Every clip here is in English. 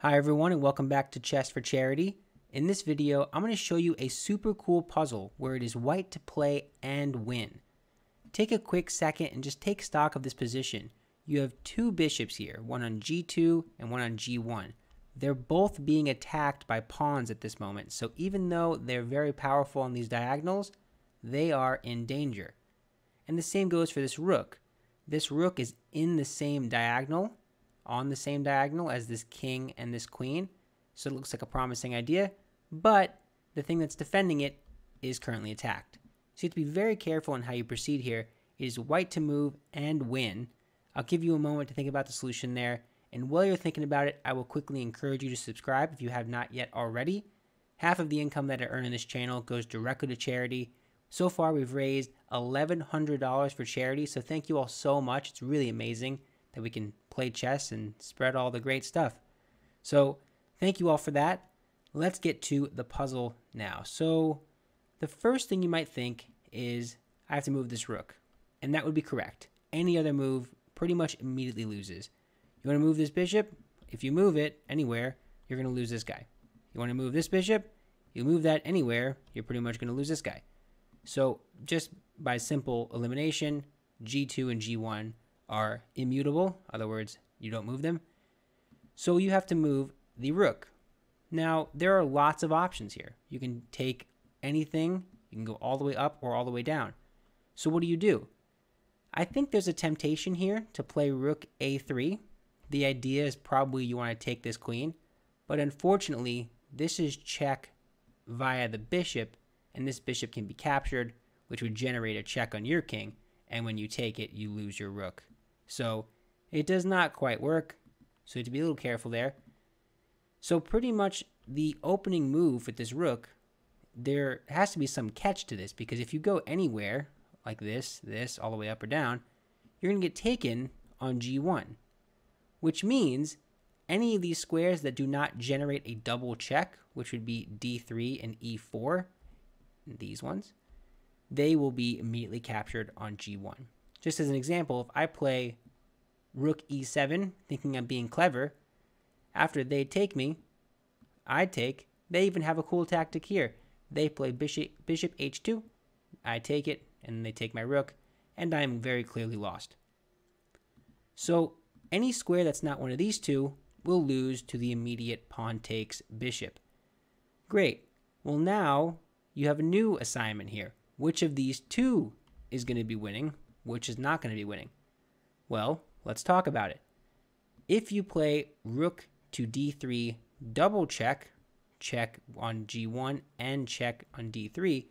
Hi everyone and welcome back to Chess for Charity. In this video, I'm going to show you a super cool puzzle where it is white to play and win. Take a quick second and just take stock of this position. You have two bishops here, one on g2 and one on g1. They're both being attacked by pawns at this moment, so even though they're very powerful on these diagonals, they are in danger. And the same goes for this rook. This rook is in the same diagonal, on the same diagonal as this king and this queen, so it looks like a promising idea, but the thing that's defending it is currently attacked. So you have to be very careful in how you proceed here. It is white to move and win. I'll give you a moment to think about the solution there, and while you're thinking about it, I will quickly encourage you to subscribe if you have not yet already. Half of the income that I earn in this channel goes directly to charity. So far, we've raised $1,100 for charity, so thank you all so much. It's really amazing that we can play chess and spread all the great stuff. So thank you all for that. Let's get to the puzzle now. So the first thing you might think is I have to move this rook, and that would be correct. Any other move pretty much immediately loses. You want to move this bishop? If you move it anywhere, you're going to lose this guy. You want to move this bishop? You move that anywhere, you're pretty much going to lose this guy. So just by simple elimination, g2 and g1 are immutable. In other words, you don't move them. So you have to move the rook. Now, there are lots of options here. You can take anything. You can go all the way up or all the way down. So what do? I think there's a temptation here to play rook a3. The idea is probably you want to take this queen, but unfortunately, this is check via the bishop, and this bishop can be captured, which would generate a check on your king, and when you take it, you lose your rook. So it does not quite work, so you have to be a little careful there. So pretty much the opening move with this rook, there has to be some catch to this, because if you go anywhere, like this, all the way up or down, you're going to get taken on g1, which means any of these squares that do not generate a double check, which would be d3 and e4, these ones, they will be immediately captured on g1. Just as an example, if I play rook e7, thinking I'm being clever, after they take me, I take, they even have a cool tactic here. They play bishop h2, I take it, and they take my rook, and I am very clearly lost. So any square that's not one of these two will lose to the immediate pawn takes bishop. Great. Well, now you have a new assignment here. Which of these two is going to be winning? Which is not going to be winning? Well, let's talk about it. If you play rook to d3 double check, check on g1 and check on d3,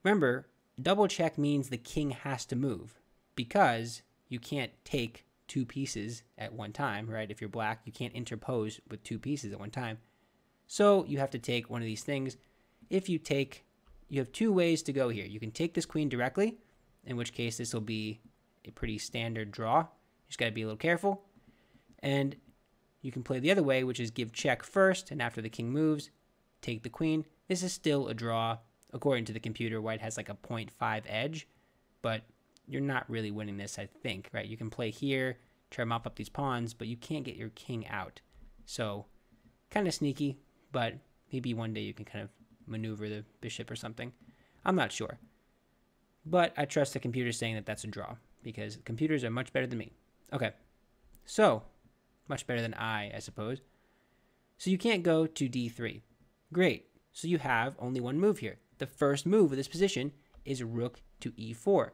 remember, double check means the king has to move because you can't take two pieces at one time, right? If you're black, you can't interpose with two pieces at one time. So you have to take one of these things. If you take, you have two ways to go here. You can take this queen directly, in which case this will be a pretty standard draw. You just got to be a little careful. And you can play the other way, which is give check first, and after the king moves, take the queen. This is still a draw. According to the computer, white has like a 0.5 edge, but you're not really winning this, I think, right? You can play here, try to mop up these pawns, but you can't get your king out. So kind of sneaky, but maybe one day you can kind of maneuver the bishop or something. I'm not sure. But I trust the computer saying that that's a draw, because computers are much better than me. Okay, so much better than I suppose. So you can't go to d3. Great. So you have only one move here. The first move of this position is rook to e4.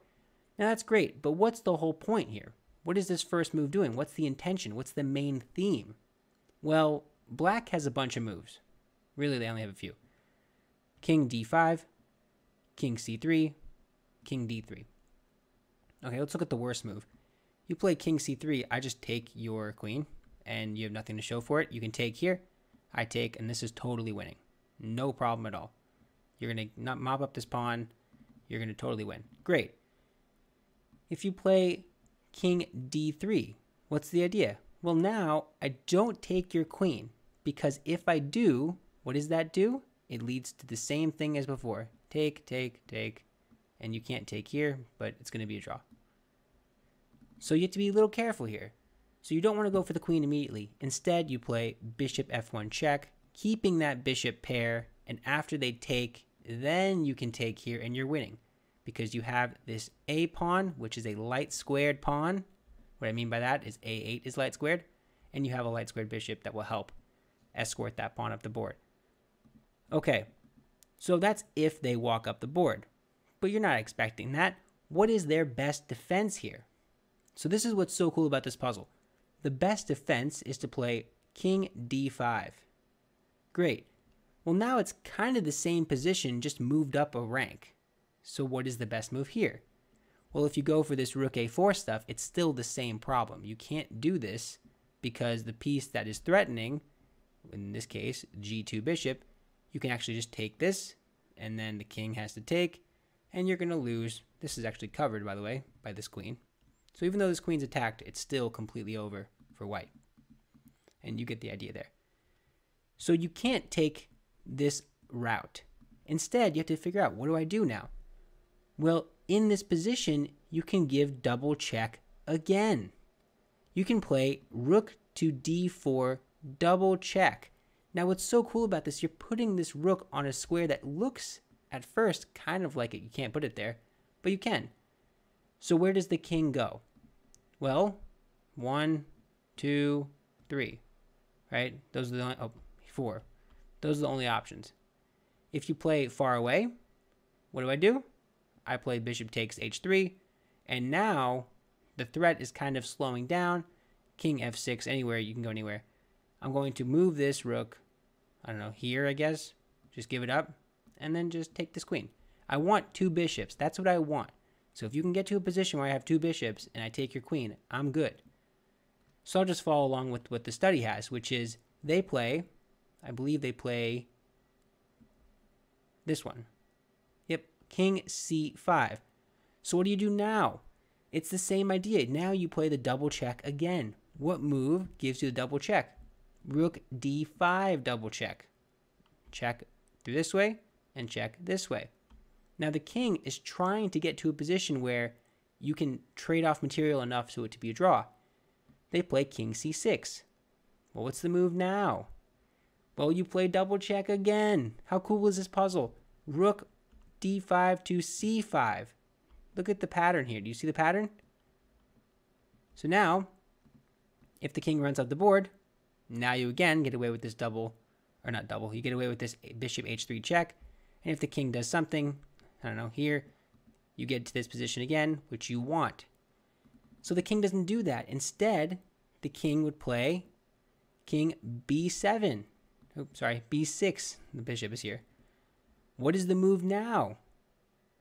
Now that's great, but what's the whole point here? What is this first move doing? What's the intention? What's the main theme? Well, black has a bunch of moves. Really, they only have a few. King d5, king c3, king d3. Okay, let's look at the worst move. You play king c3, I just take your queen, and you have nothing to show for it. You can take here, I take, and this is totally winning. No problem at all. You're going to not mop up this pawn. You're going to totally win. Great. If you play king d3, what's the idea? Well, now I don't take your queen, because if I do, what does that do? It leads to the same thing as before. Take, take, take, and you can't take here, but it's going to be a draw. So you have to be a little careful here. So you don't want to go for the queen immediately. Instead, you play bishop f1 check, keeping that bishop pair, and after they take, then you can take here and you're winning because you have this a pawn, which is a light squared pawn. What I mean by that is a8 is light squared, and you have a light squared bishop that will help escort that pawn up the board. Okay, so that's if they walk up the board, but you're not expecting that. What is their best defense here? So this is what's so cool about this puzzle. The best defense is to play king d5. Great. Well, now it's kind of the same position, just moved up a rank. So what is the best move here? Well, if you go for this rook a4 stuff, it's still the same problem. You can't do this because the piece that is threatening, in this case, g2 bishop, you can actually just take this, and then the king has to take, and you're going to lose. This is actually covered, by the way, by this queen. So even though this queen's attacked, it's still completely over for white. And you get the idea there. So you can't take this route. Instead, you have to figure out, what do I do now? Well, in this position, you can give double check again. You can play rook to d4 double check. Now, what's so cool about this, you're putting this rook on a square that looks at first kind of like it. You can't put it there, but you can. So where does the king go? Well, 1, 2, 3, right? Those are the only, 4. Those are the only options. If you play far away, what do? I play bishop takes h3, and now the threat is kind of slowing down. King f6, anywhere, you can go anywhere. I'm going to move this rook, I don't know, here, I guess. Just give it up, and then just take this queen. I want 2 bishops. That's what I want. So if you can get to a position where I have 2 bishops and I take your queen, I'm good. So I'll just follow along with what the study has, which is they play, I believe they play this one. Yep, king c5. So what do you do now? It's the same idea. Now you play the double check again. What move gives you the double check? Rook d5 double check. Check through this way and check this way. Now the king is trying to get to a position where you can trade off material enough so it to be a draw. They play king c6. Well, what's the move now? Well, you play double check again. How cool is this puzzle? Rook d5 to c5. Look at the pattern here. Do you see the pattern? So now, if the king runs up the board, now you again get away with this double, or not double, you get away with this bishop h3 check. And if the king does something, I don't know, here, you get to this position again, which you want. So the king doesn't do that. Instead, the king would play king b7. Oops, sorry, b6. The bishop is here. What is the move now?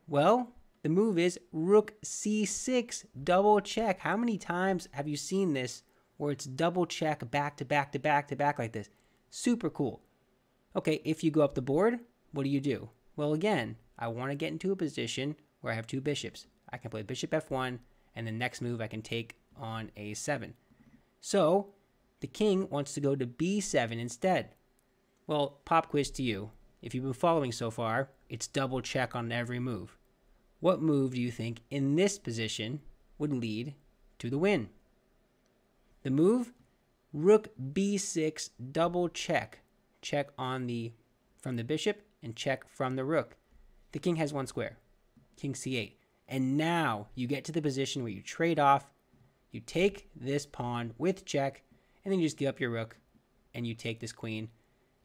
Well, the move is rook c6, double check. How many times have you seen this where it's double check back to back to back to back like this? Super cool. Okay, if you go up the board, what do? Well, again, I want to get into a position where I have 2 bishops. I can play bishop f1, and the next move I can take on a7. So the king wants to go to b7 instead. Well, pop quiz to you. If you've been following so far, it's double check on every move. What move do you think in this position would lead to the win? The move, rook b6 double check. Check on from the bishop and check from the rook. The king has 1 square, king c8. And now you get to the position where you trade off, you take this pawn with check, and then you just give up your rook, and you take this queen,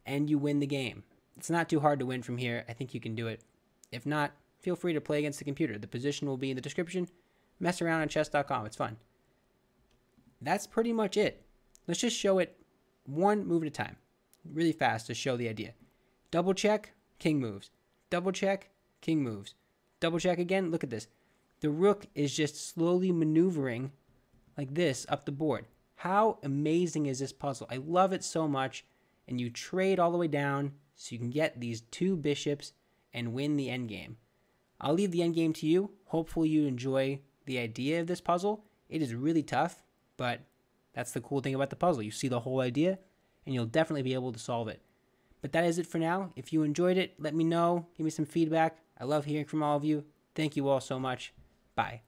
and you win the game. It's not too hard to win from here. I think you can do it. If not, feel free to play against the computer. The position will be in the description. Mess around on chess.com. It's fun. That's pretty much it. Let's just show it one move at a time, really fast to show the idea. Double check, king moves. Double check, king moves. Double check again. Look at this. The rook is just slowly maneuvering like this up the board. How amazing is this puzzle? I love it so much. And you trade all the way down so you can get these 2 bishops and win the endgame. I'll leave the endgame to you. Hopefully you enjoy the idea of this puzzle. It is really tough, but that's the cool thing about the puzzle. You see the whole idea, and you'll definitely be able to solve it. But that is it for now. If you enjoyed it, let me know. Give me some feedback. I love hearing from all of you. Thank you all so much. Bye.